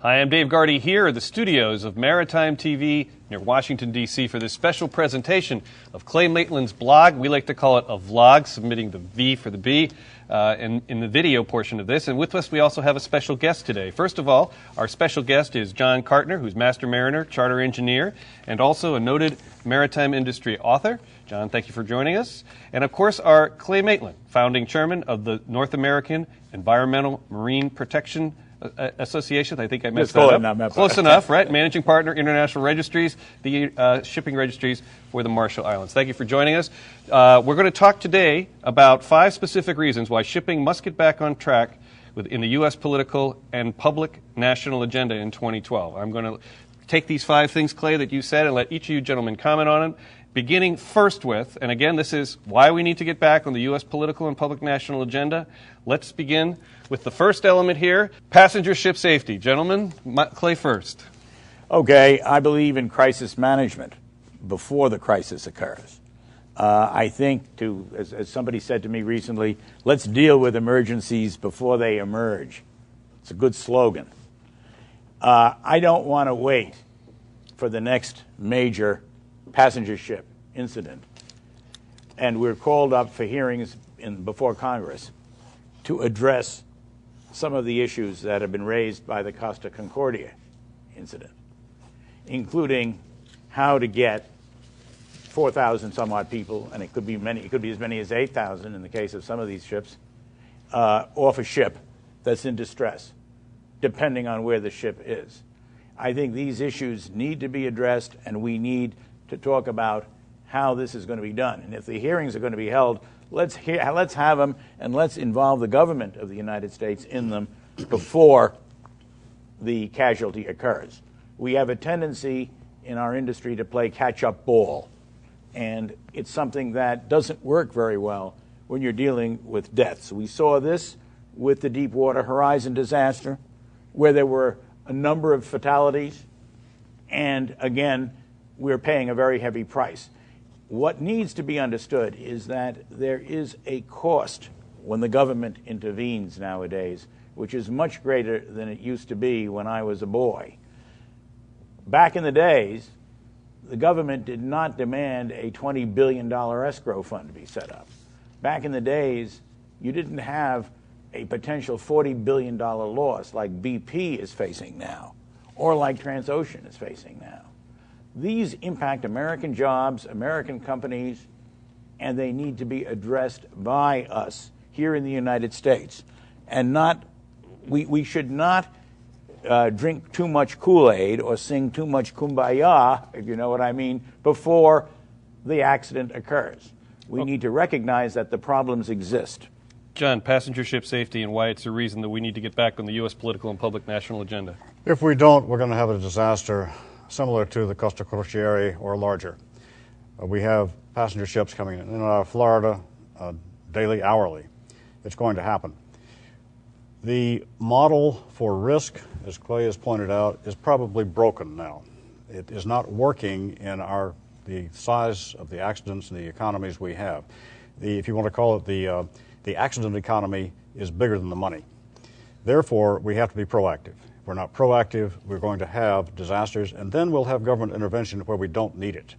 Hi, I'm Dave Gardy here at the studios of Maritime TV near Washington, D.C. for this special presentation of Clay Maitland's blog. We like to call it a vlog, submitting the V for the B in the video portion of this. And with us, we also have a special guest today. First of all, our special guest is John Cartner, who's Master Mariner, Charter Engineer, and also a noted maritime industry author. John, thank you for joining us. And of course, our Clay Maitland, founding chairman of the North American Environmental Marine Protection Association. I think I messed that up. Close enough, right? Managing partner, International Registries, the shipping registries for the Marshall Islands. Thank you for joining us. We're going to talk today about 5 specific reasons why shipping must get back on track in the U.S. political and public national agenda in 2012. I'm going to take these 5 things, Clay, that you said and let each of you gentlemen comment on them. Beginning first with, and again, this is why we need to get back on the U.S. political and public national agenda. Let's begin with the first element here, passenger ship safety. Gentlemen, Clay first. Okay, I believe in crisis management before the crisis occurs. I think, as somebody said to me recently, let's deal with emergencies before they emerge. It's a good slogan. I don't want to wait for the next major passenger ship incident, and we're called up for hearings before Congress to address some of the issues that have been raised by the Costa Concordia incident, including how to get 4,000 some odd people, and it could be as many as 8,000 in the case of some of these ships, off a ship that's in distress, depending on where the ship is. I think these issues need to be addressed, and we need to talk about how this is going to be done. And if the hearings are going to be held, let's have them, and let's involve the government of the United States in them before the casualty occurs. We have a tendency in our industry to play catch-up ball, and it's something that doesn't work very well when you're dealing with deaths. We saw this with the Deepwater Horizon disaster, where there were a number of fatalities, and again, we're paying a very heavy price. What needs to be understood is that there is a cost when the government intervenes nowadays, which is much greater than it used to be when I was a boy. Back in the days, the government did not demand a $20 billion escrow fund to be set up. Back in the days, you didn't have a potential $40 billion loss like BP is facing now, or like Transocean is facing now. These impact American jobs, American companies, and they need to be addressed by us here in the United States. And we should not drink too much Kool-Aid or sing too much Kumbaya, if you know what I mean, before the accident occurs. We need to recognize that the problems exist. John, passenger ship safety and why it's a reason that we need to get back on the U.S. political and public national agenda. If we don't, we're going to have a disaster similar to the Costa Concordia or larger. We have passenger ships coming in and out of Florida daily, hourly. It's going to happen. The model for risk, as Clay has pointed out, is probably broken now. It is not working in the size of the accidents and the economies we have. If you want to call it the accident economy is bigger than the money. Therefore, we have to be proactive. If we're not proactive, we're going to have disasters, and then we'll have government intervention where we don't need it.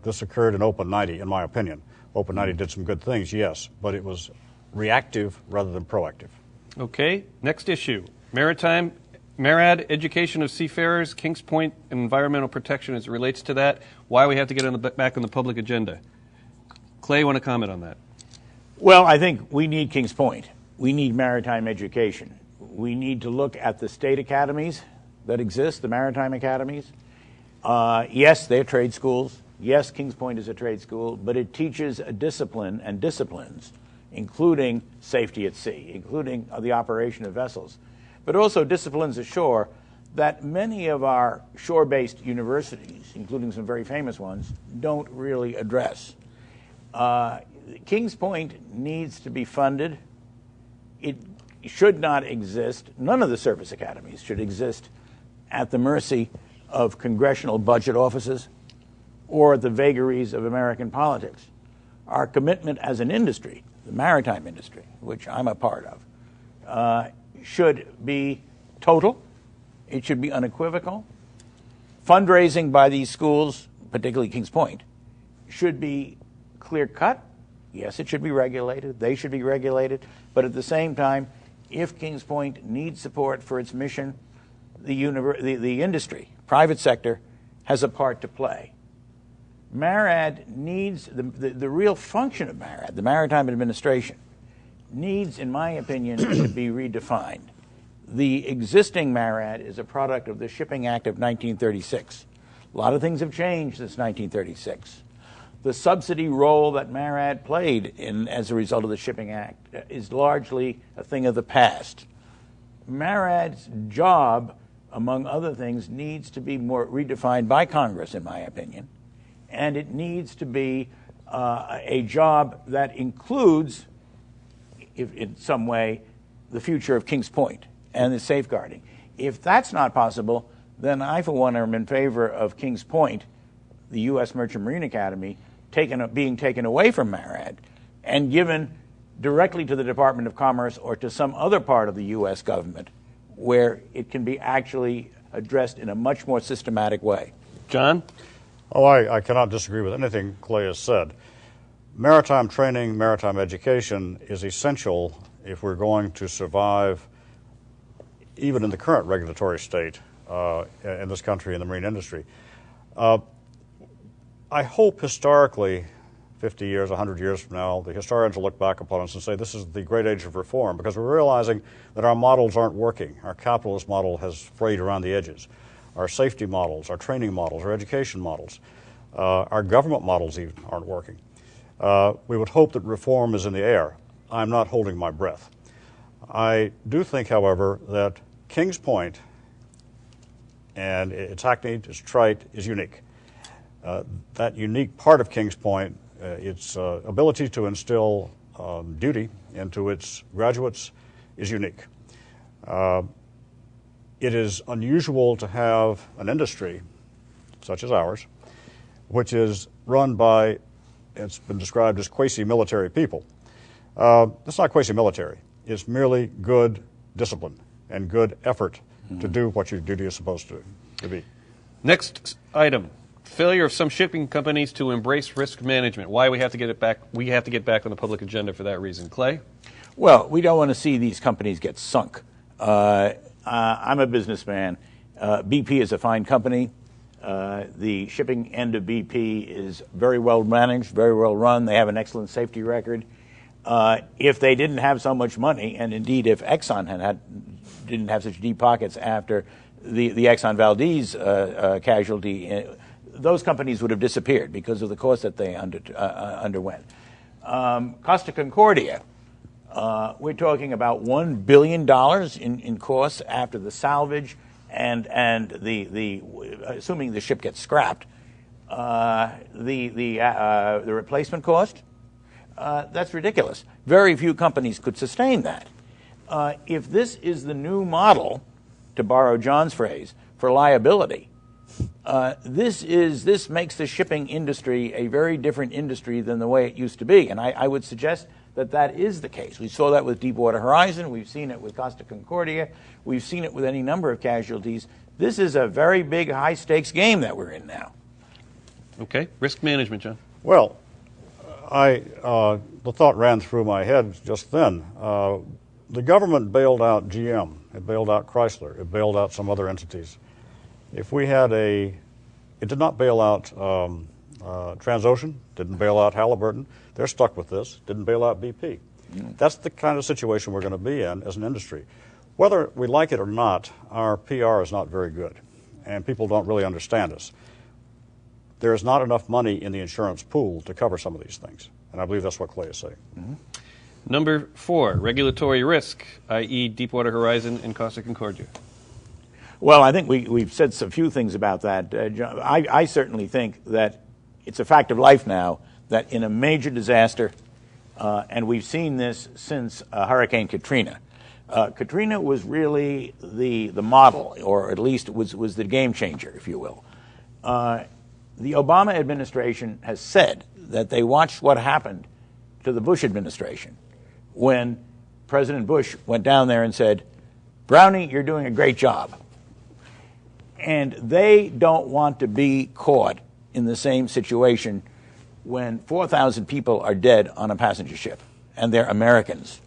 This occurred in Open 90, in my opinion. Open 90 did some good things, yes, but it was reactive rather than proactive. Okay, next issue. MARAD, education of seafarers, Kings Point, and environmental protection as it relates to that. Why we have to get back on the public agenda. Clay, you want to comment on that? Well, I think we need Kings Point. We need maritime education. We need to look at the state academies that exist, the maritime academies. Yes, they're trade schools. Yes, Kings Point is a trade school, but it teaches a discipline and disciplines, including safety at sea, including the operation of vessels, but also disciplines ashore that many of our shore-based universities, including some very famous ones, don't really address. Kings Point needs to be funded. It should not exist. None of the service academies should exist at the mercy of congressional budget offices or the vagaries of American politics. Our commitment as an industry, the maritime industry, which I'm a part of, should be total It should be unequivocal. Fundraising by these schools, particularly Kings Point, should be clear-cut. Yes, it should be regulated. They should be regulated. But at the same time, if Kings Point needs support for its mission, the industry, private sector, has a part to play. MARAD needs, the real function of MARAD, the Maritime Administration, needs, in my opinion, to be redefined. The existing MARAD is a product of the Shipping Act of 1936. A lot of things have changed since 1936. The subsidy role that MARAD played as a result of the Shipping Act is largely a thing of the past. MARAD's job, among other things, needs to be more redefined by Congress, in my opinion, and it needs to be a job that includes, in some way, the future of Kings Point and the safeguarding. If that's not possible, then I, for one, am in favor of Kings Point, the U.S. Merchant Marine Academy, being taken away from MARAD and given directly to the Department of Commerce or to some other part of the U.S. government where it can be actually addressed in a much more systematic way. John? Oh, I cannot disagree with anything Clay has said. Maritime training, maritime education is essential if we're going to survive even in the current regulatory state in this country in the marine industry. I hope historically, 50 years, 100 years from now, the historians will look back upon us and say this is the great age of reform, because we're realizing that our models aren't working. Our capitalist model has frayed around the edges. Our safety models, our training models, our education models, our government models even aren't working. We would hope that reform is in the air. I'm not holding my breath. I do think, however, that Kings Point and its hackneyed, its trite, is unique. That unique part of Kings Point, its ability to instill duty into its graduates, is unique. It is unusual to have an industry, such as ours, which is run by, it's been described as quasi-military people. It's not quasi-military. It's merely good discipline and good effort to do what your duty is supposed to be. Next item. Failure of some shipping companies to embrace risk management. Why we have to get it back? We have to get back on the public agenda for that reason. Clay? Well, we don't want to see these companies get sunk. I'm a businessman. BP is a fine company. The shipping end of BP is very well managed, very well run. They have an excellent safety record. If they didn't have so much money, and indeed if Exxon didn't have such deep pockets after the Exxon Valdez casualty, those companies would have disappeared because of the cost that they underwent. Costa Concordia, we're talking about $1 billion in costs after the salvage and assuming the ship gets scrapped, the replacement cost. That's ridiculous. Very few companies could sustain that. If this is the new model, to borrow John's phrase, for liability, this makes the shipping industry a very different industry than the way it used to be. And I would suggest that that is the case. We saw that with Deepwater Horizon. We've seen it with Costa Concordia. We've seen it with any number of casualties. This is a very big, high-stakes game that we're in now. Okay. Risk management, John. Well, the thought ran through my head just then. The government bailed out GM. It bailed out Chrysler. It bailed out some other entities. If we had it did not bail out Transocean, didn't bail out Halliburton. They're stuck with this. Didn't bail out BP. That's the kind of situation we're going to be in as an industry. Whether we like it or not, our PR is not very good, and people don't really understand us. There is not enough money in the insurance pool to cover some of these things, and I believe that's what Clay is saying. Number 4, regulatory risk, i.e. Deepwater Horizon and Costa Concordia. Well, I think we've said a few things about that. I certainly think that it's a fact of life now that in a major disaster, and we've seen this since Hurricane Katrina. Katrina was really the model, or at least was the game changer, if you will. The Obama administration has said that they watched what happened to the Bush administration when President Bush went down there and said, "Brownie, you're doing a great job." And they don't want to be caught in the same situation when 4,000 people are dead on a passenger ship, and they're Americans.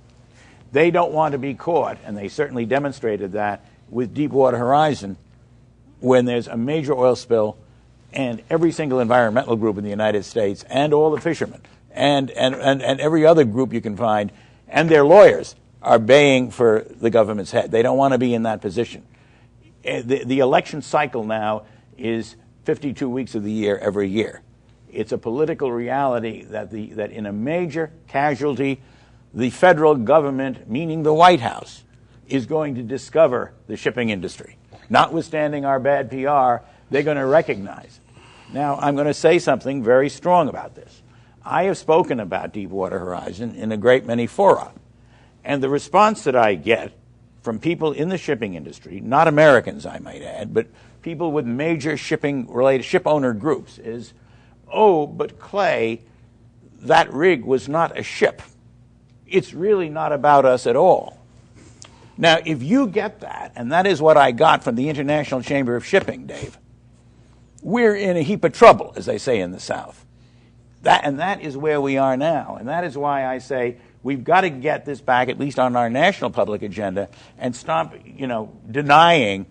They don't want to be caught, and they certainly demonstrated that with Deepwater Horizon, when there's a major oil spill, and every single environmental group in the United States, and all the fishermen, and every other group you can find, and their lawyers are baying for the government's head. They don't want to be in that position. The election cycle now is 52 weeks of the year every year. It's a political reality that in a major casualty, the federal government, meaning the White House, is going to discover the shipping industry. Notwithstanding our bad PR, they're going to recognize it. Now, I'm going to say something very strong about this. I have spoken about Deepwater Horizon in a great many fora, and the response that I get from people in the shipping industry, not Americans, I might add, but people with major shipping-related ship owner groups is, oh, but Clay, that rig was not a ship. It's really not about us at all. Now, if you get that, and that is what I got from the International Chamber of Shipping, Dave, we're in a heap of trouble, as they say in the South. That is where we are now, and that is why I say we've got to get this back, at least on our national public agenda, and stop, denying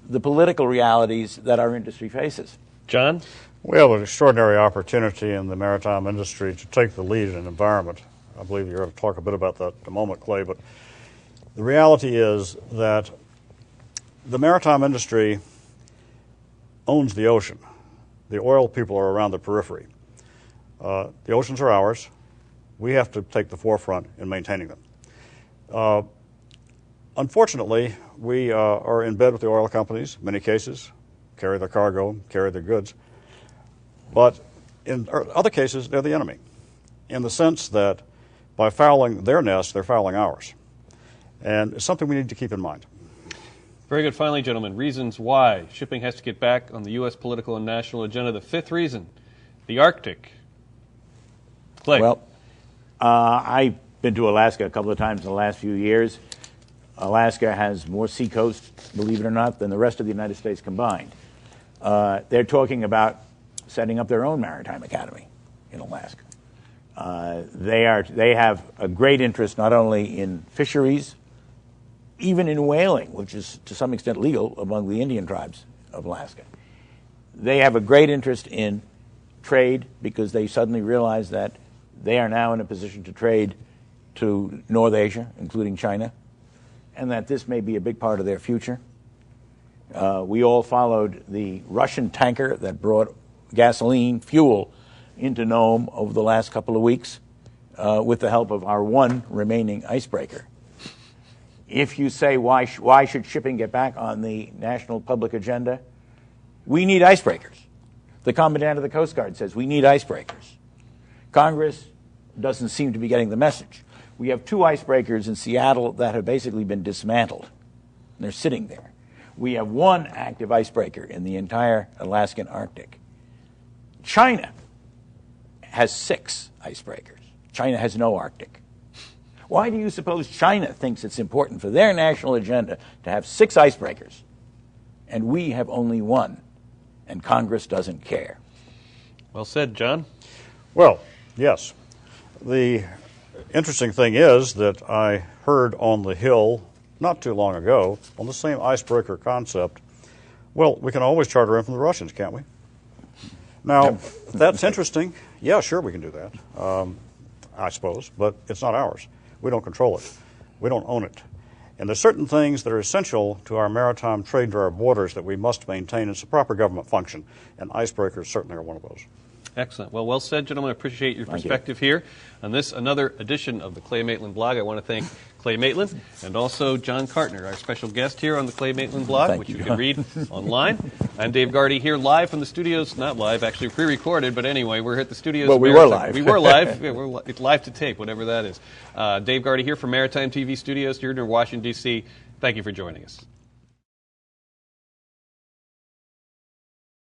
the political realities that our industry faces. John? We have an extraordinary opportunity in the maritime industry to take the lead in an environment. I believe you're going to talk a bit about that in a moment, Clay, but the reality is that the maritime industry owns the ocean. The oil people are around the periphery. The oceans are ours. We have to take the forefront in maintaining them. Unfortunately, we are in bed with the oil companies in many cases, carry their cargo, carry their goods. But in other cases, they're the enemy, in the sense that by fouling their nest, they're fouling ours. And it's something we need to keep in mind. Very good. Finally, gentlemen, reasons why shipping has to get back on the U.S. political and national agenda. The fifth reason, the Arctic. Clay. Well, I've been to Alaska a couple of times in the last few years. Alaska has more seacoast, believe it or not, than the rest of the United States combined. They're talking about setting up their own maritime academy in Alaska. They have a great interest not only in fisheries, even in whaling, which is to some extent legal among the Indian tribes of Alaska. They have a great interest in trade because they suddenly realize that they are now in a position to trade to North Asia, including China, and that this may be a big part of their future. We all followed the Russian tanker that brought gasoline fuel into Nome over the last couple of weeks with the help of our one remaining icebreaker. If you say, why should shipping get back on the national public agenda? We need icebreakers. The Commandant of the Coast Guard says we need icebreakers. Congress doesn't seem to be getting the message. We have 2 icebreakers in Seattle that have basically been dismantled. They're sitting there. We have 1 active icebreaker in the entire Alaskan Arctic. China has 6 icebreakers. China has no Arctic. Why do you suppose China thinks it's important for their national agenda to have 6 icebreakers, and we have only 1, and Congress doesn't care? Well said, John. Well, yes. The interesting thing is that I heard on the Hill not too long ago on the same icebreaker concept, well, we can always charter in from the Russians, can't we? Now, that's interesting. Yeah, sure, we can do that, I suppose, but it's not ours. We don't control it. We don't own it. And there's certain things that are essential to our maritime trade to our borders that we must maintain. It's a proper government function, and icebreakers certainly are one of those. Excellent. Well said, gentlemen. I appreciate your perspective here on this, another edition of the Clay Maitland blog. I want to thank Clay Maitland and also John Cartner, our special guest here on the Clay Maitland blog, which you can read online. I'm Dave Gardy here live from the studios, not live, actually pre-recorded, but anyway, we're here at the studios. Well, we were live. We were live. Yeah, it's live to tape, whatever that is. Dave Gardy here from Maritime TV studios here in Washington, D.C. Thank you for joining us.